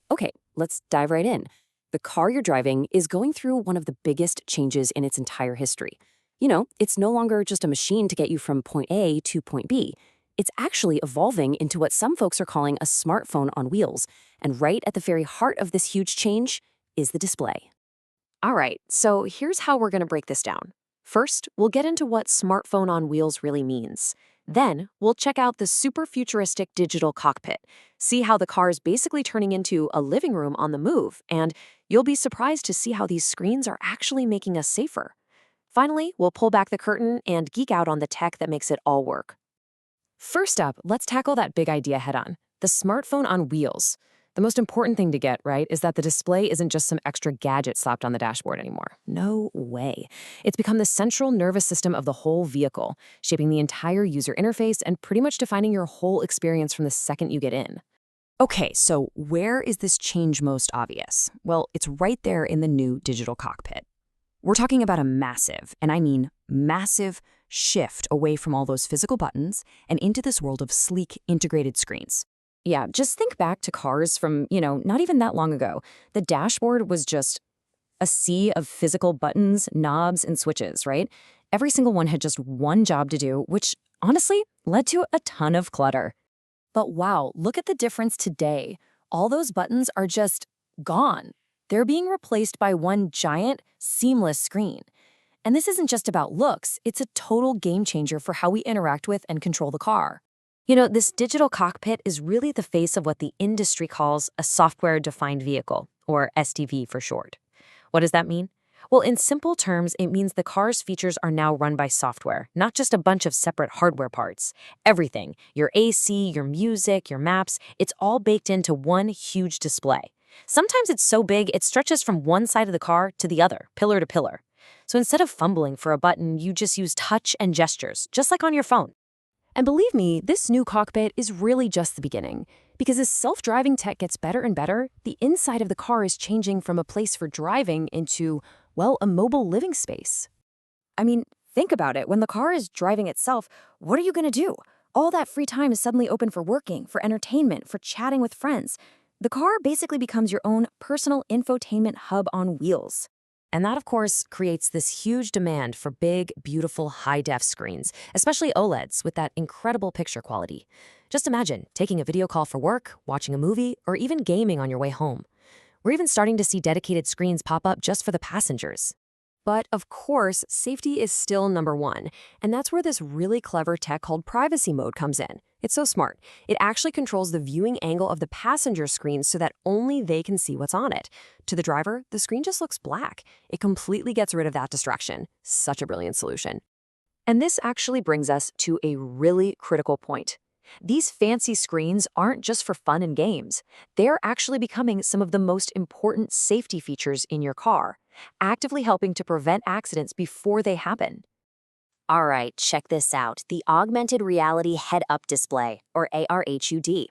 Okay, let's dive right in. The car you're driving is going through one of the biggest changes in its entire history. It's no longer just a machine to get you from point A to point B. It's actually evolving into what some folks are calling a smartphone on wheels. And right at the very heart of this huge change is the display. All right, so here's how we're going to break this down. First, we'll get into what smartphone on wheels really means. Then, we'll check out the super futuristic digital cockpit, see how the car is basically turning into a living room on the move, and you'll be surprised to see how these screens are actually making us safer. Finally, we'll pull back the curtain and geek out on the tech that makes it all work. First up, let's tackle that big idea head on the smartphone on wheels. The most important thing to get right is that the display isn't just some extra gadget slapped on the dashboard anymore. No way. It's become the central nervous system of the whole vehicle, shaping the entire user interface and pretty much defining your whole experience from the second you get in. Okay, so where is this change most obvious? Well, it's right there in the new digital cockpit. We're talking about a massive, and I mean massive, shift away from all those physical buttons and into this world of sleek, integrated screens. Yeah, just think back to cars from, not even that long ago. The dashboard was just a sea of physical buttons, knobs, and switches, right? Every single one had just one job to do, which honestly led to a ton of clutter. But wow, look at the difference today. All those buttons are just gone. They're being replaced by one giant, seamless screen. And this isn't just about looks, it's a total game changer for how we interact with and control the car. This digital cockpit is really the face of what the industry calls a software-defined vehicle, or SDV for short. What does that mean? Well, in simple terms, it means the car's features are now run by software, not just a bunch of separate hardware parts. Everything, your AC, your music, your maps, it's all baked into one huge display. Sometimes it's so big, it stretches from one side of the car to the other, pillar to pillar. So instead of fumbling for a button, you just use touch and gestures, just like on your phone. And believe me, this new cockpit is really just the beginning. Because as self-driving tech gets better and better, the inside of the car is changing from a place for driving into, well, a mobile living space. I mean, think about it. When the car is driving itself, what are you going to do? All that free time is suddenly open for working, for entertainment, for chatting with friends. The car basically becomes your own personal infotainment hub on wheels. And that, of course, creates this huge demand for big, beautiful, high-def screens, especially OLEDs with that incredible picture quality. Just imagine taking a video call for work, watching a movie, or even gaming on your way home. We're even starting to see dedicated screens pop up just for the passengers. But of course, safety is still number one, and that's where this really clever tech called privacy mode comes in. It's so smart. It actually controls the viewing angle of the passenger screen so that only they can see what's on it. To the driver, the screen just looks black. It completely gets rid of that distraction. Such a brilliant solution. And this actually brings us to a really critical point. These fancy screens aren't just for fun and games. They're actually becoming some of the most important safety features in your car, actively helping to prevent accidents before they happen. All right, check this out, the Augmented Reality Head-Up Display, or ARHUD.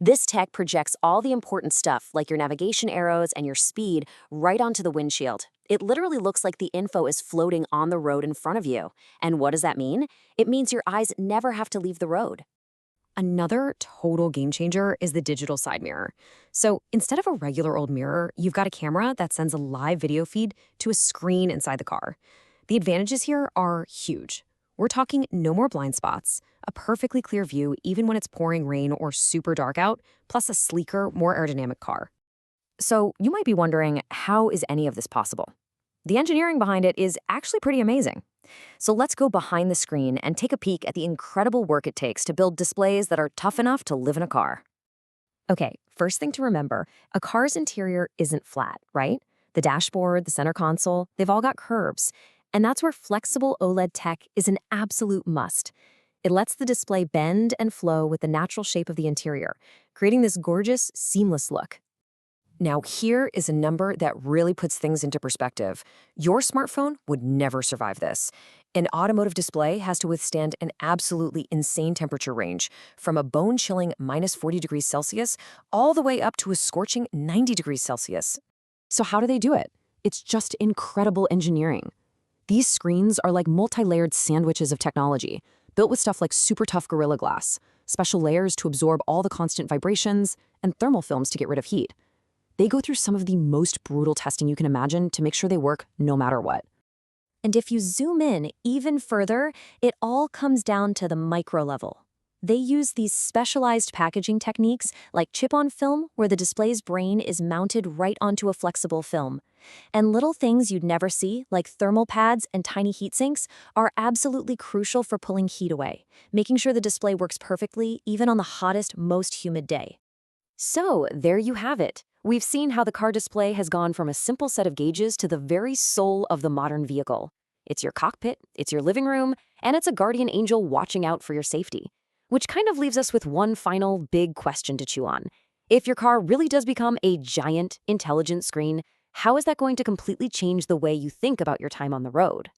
This tech projects all the important stuff, like your navigation arrows and your speed, right onto the windshield. It literally looks like the info is floating on the road in front of you. And what does that mean? It means your eyes never have to leave the road. Another total game changer is the digital side mirror. So instead of a regular old mirror, you've got a camera that sends a live video feed to a screen inside the car. The advantages here are huge. We're talking no more blind spots, a perfectly clear view even when it's pouring rain or super dark out, plus a sleeker, more aerodynamic car. So you might be wondering, how is any of this possible? The engineering behind it is actually pretty amazing. So let's go behind the screen and take a peek at the incredible work it takes to build displays that are tough enough to live in a car. Okay, first thing to remember, a car's interior isn't flat, right? The dashboard, the center console, they've all got curves. And that's where flexible OLED tech is an absolute must. It lets the display bend and flow with the natural shape of the interior, creating this gorgeous, seamless look. Now, here is a number that really puts things into perspective. Your smartphone would never survive this. An automotive display has to withstand an absolutely insane temperature range, from a bone-chilling minus 40 degrees Celsius all the way up to a scorching 90 degrees Celsius. So how do they do it? It's just incredible engineering. These screens are like multi-layered sandwiches of technology, built with stuff like super tough Gorilla Glass, special layers to absorb all the constant vibrations, and thermal films to get rid of heat. They go through some of the most brutal testing you can imagine to make sure they work no matter what. And if you zoom in even further, it all comes down to the micro level. They use these specialized packaging techniques like chip-on film, where the display's brain is mounted right onto a flexible film. And little things you'd never see, like thermal pads and tiny heat sinks, are absolutely crucial for pulling heat away, making sure the display works perfectly even on the hottest, most humid day. So, there you have it. We've seen how the car display has gone from a simple set of gauges to the very soul of the modern vehicle. It's your cockpit, it's your living room, and it's a guardian angel watching out for your safety. Which kind of leaves us with one final big question to chew on. If your car really does become a giant, intelligent screen, how is that going to completely change the way you think about your time on the road?